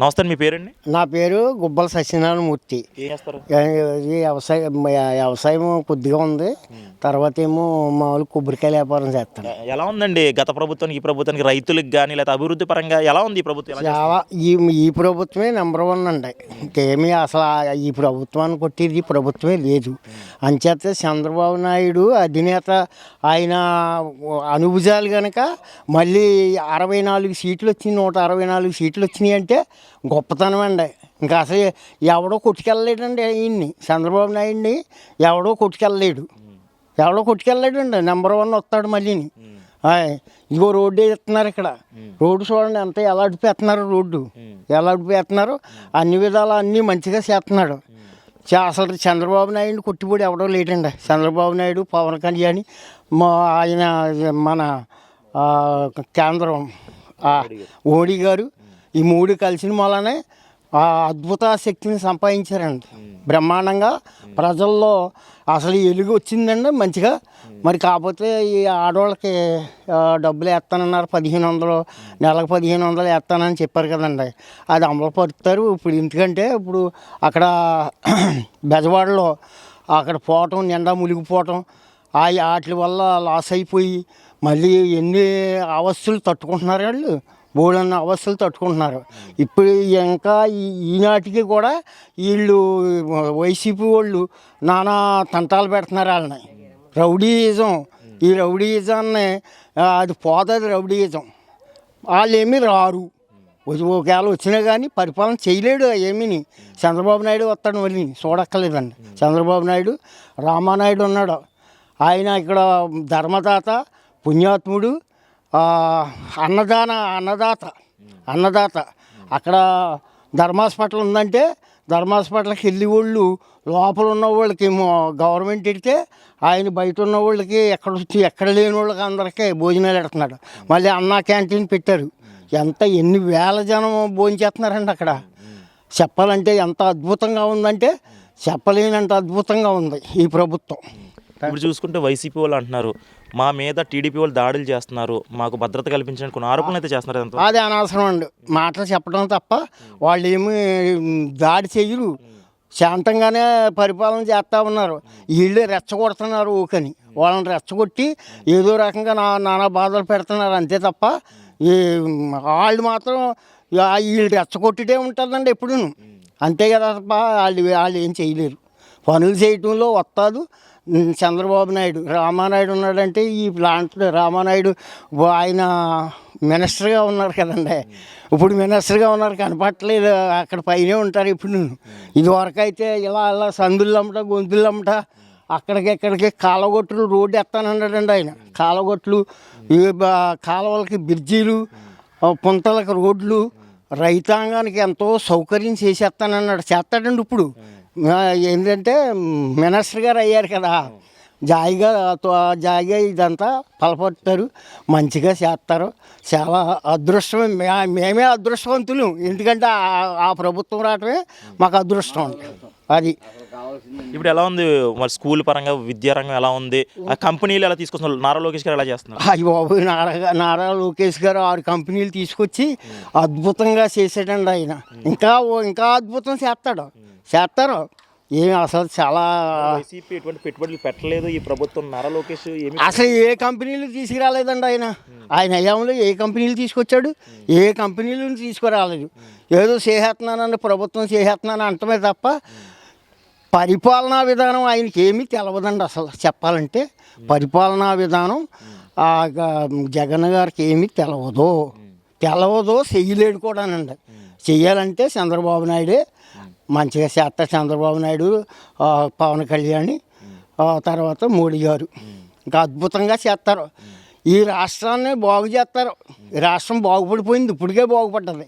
నమస్తే అండి, మీ పేరండి? నా పేరు గుబ్బల సత్యనారాయణమూర్తి. ఏం చేస్తారు? ఇది వ్యవసాయం కొద్దిగా ఉంది. తర్వాత ఏమో మామూలు కొబ్బరికాయల వ్యాపారం చేస్తాను. ఎలా ఉందండి గత ప్రభుత్వానికి ఈ ప్రభుత్వానికి, రైతులకు కానీ లేదా అభివృద్ధి పరంగా ఎలా ఉంది ఈ ప్రభుత్వం? చాలా ఈ ప్రభుత్వమే నెంబర్ 1 అండి. ఇంకేమీ అసలు ఈ ప్రభుత్వాన్ని కొట్టేది ఈ ప్రభుత్వమే లేదు. అంచేత చంద్రబాబు నాయుడు అధినేత, ఆయన అనుభుజాలు కనుక మళ్ళీ 64 సీట్లు వచ్చినాయి, 164 సీట్లు వచ్చినాయి అంటే గొప్పతనం అండి. ఇంకా అసలు ఎవడో కొట్టుకెళ్ళలేడండి ఈయన్ని, చంద్రబాబు నాయుడిని ఎవడో కొట్టుకెళ్ళలేడు అండి. నెంబర్ 1 వస్తాడు మళ్ళీని. ఇదిగో రోడ్డు వేస్తున్నారు ఇక్కడ. రోడ్డు చూడండి ఎంత ఎలా అడిపేస్తున్నారు, ఎలా అడిపేస్తున్నారు. అన్ని విధాలు అన్నీ మంచిగా చేస్తున్నాడు. అసలు చంద్రబాబు నాయుడిని కొట్టిపోయి ఎవడో లేడండి. చంద్రబాబు నాయుడు, పవన్ కళ్యాణ్, ఆయన మన కేంద్రం మోడీ గారు, ఈ మూడు కలిసిన వల్లనే అద్భుత శక్తిని సంపాదించారండి. బ్రహ్మాండంగా ప్రజల్లో అసలు ఎలుగు వచ్చిందండి మంచిగా. మరి కాకపోతే ఈ ఆడవాళ్ళకి డబ్బులు వేస్తానన్నారు, 1500, నెలకు 1500 వేస్తానని చెప్పారు కదండి. అది అమలు పరుస్తారు ఇప్పుడు. ఎందుకంటే ఇప్పుడు అక్కడ బెజవాడలో అక్కడ పోవటం, నిండా మునిగిపోవటం, వాటి వల్ల లాస్ అయిపోయి మళ్ళీ ఎన్ని అవస్థలు తట్టుకుంటున్నారు వాళ్ళు, బోళ్ళన్న అవస్థలు తట్టుకుంటున్నారు. ఇప్పుడు ఇంకా ఈనాటికి కూడా వీళ్ళు వైసీపీ వాళ్ళు నానా తంటాలు పెడుతున్నారు వాళ్ళని. రౌడీయిజం, ఈ రౌడీయిజాన్ని అది పోతుంది. రౌడీయిజం వాళ్ళు ఏమీ రారు. ఒకవేళ వచ్చినా కానీ పరిపాలన చేయలేడు ఏమీని. చంద్రబాబు నాయుడు వస్తాడు మళ్ళీ, చూడక్కర్లేదండి. చంద్రబాబు నాయుడు, రామానాయుడు ఉన్నాడు. ఆయన ఇక్కడ ధర్మదాత, పుణ్యాత్ముడు, అన్నదాత. అక్కడ ధర్మాస్పటల్ ఉందంటే ధర్మాస్పటల్కి వెళ్ళి వాళ్ళు లోపల ఉన్న వాళ్ళకి గవర్నమెంట్ ఇడితే ఆయన బయట ఉన్న వాళ్ళకి ఎక్కడ లేని వాళ్ళకి అందరికీ భోజనాలు పెడుతున్నాడు. మళ్ళీ అన్నా క్యాంటీన్ పెట్టారు. ఎన్ని వేల జనం భోజనం చేస్తున్నారండి అక్కడ. చెప్పాలంటే ఎంత అద్భుతంగా ఉందంటే చెప్పలేనంత అద్భుతంగా ఉంది ఈ ప్రభుత్వం. ఇప్పుడు చూసుకుంటే వైసీపీ వాళ్ళు అంటున్నారు మా మీద టీడీపీ వాళ్ళు దాడులు చేస్తున్నారు, మాకు భద్రత కల్పించడానికి కొన్ని ఆరోపణలు అయితే చేస్తున్నారు. అది అనవసరం అండి, మాటలు చెప్పడం తప్ప వాళ్ళు ఏమి దాడి చెయ్యరు. శాంతంగానే పరిపాలన చేస్తూ ఉన్నారు. వీళ్ళే రెచ్చగొడుతున్నారు ఊకని. వాళ్ళని రెచ్చగొట్టి ఏదో రకంగా నానా బాధలు పెడుతున్నారు అంతే తప్ప వాళ్ళు మాత్రం వీళ్ళు రెచ్చగొట్టిటే ఉంటుందండి ఎప్పుడు. అంతే కదా తప్ప వాళ్ళు ఏం చేయలేరు. పనులు చేయటంలో వస్తాదు చంద్రబాబు నాయుడు. రామానాయుడు ఉన్నాడంటే ఈ ప్లాంట్ రామానాయుడు ఆయన మినిస్టర్గా ఉన్నారు కదండి. ఇప్పుడు మినిస్టర్గా ఉన్నారు, కనపట్టలేదు. అక్కడ పైనే ఉంటారు ఇప్పుడు. ఇదివరకు అయితే ఇలా సందులమ్మట, గొంతులమ్మట, అక్కడికి కాలగొట్లు రోడ్డు ఎత్తానన్నాడండి ఆయన. కాలగొట్లు, కాలువలకి బ్రిడ్జీలు, పుంతలకు రోడ్లు, రైతాంగానికి ఎంతో సౌకర్యం చేసేస్తానన్నాడు. చేస్తాడండి ఇప్పుడు. ఏంటంటే మినిస్టర్ గారు అయ్యారు కదా, జాయిగా ఇదంతా పలపడతారు, మంచిగా చేస్తారు. చాలా అదృష్టం. మేమే అదృష్టవంతులు. ఎందుకంటే ఆ ప్రభుత్వం రావటమే మాకు అదృష్టం. అది ఇప్పుడు ఎలా ఉంది మరి స్కూల్ పరంగా, విద్యారంగం ఎలా ఉంది? ఆ కంపెనీలు ఎలా తీసుకొస్తున్నారు? నారా లోకేష్ గారు ఎలా చేస్తున్నారు? అయ్యి బాబు, నారా లోకేష్ గారు 6 కంపెనీలు తీసుకొచ్చి అద్భుతంగా చేసాడండి ఆయన. ఇంకా అద్భుతం చేస్తారు. ఏమి అసలు చాలా వైసీపీ ఎటువంటి పెట్టుబడులు పెట్టలేదు ఈ ప్రభుత్వం. నారా లోకేష్ అసలు ఏ కంపెనీలు తీసుకురాలేదండి ఆయన హయాంలో. ఏ కంపెనీలు తీసుకొచ్చాడు? ఏ కంపెనీలను తీసుకురాలేదు. ఏదో చేసేస్తున్నానని ప్రభుత్వం చేసేస్తున్నాను అంటమే తప్ప పరిపాలనా విధానం ఆయనకి ఏమీ తెలవదండి. అసలు చెప్పాలంటే పరిపాలనా విధానం జగన్ గారికి ఏమీ తెలవదో చెయ్యలేడు కూడానండి. చెయ్యాలంటే చంద్రబాబు నాయుడే మంచిగా చేస్తారు. చంద్రబాబు నాయుడు, పవన్ కళ్యాణ్, తర్వాత మోడీ గారు ఇంకా అద్భుతంగా చేస్తారు. ఈ రాష్ట్రాన్ని బాగు చేస్తారు. ఈ రాష్ట్రం బాగుపడిపోయింది, ఇప్పటికే బాగుపడ్డది.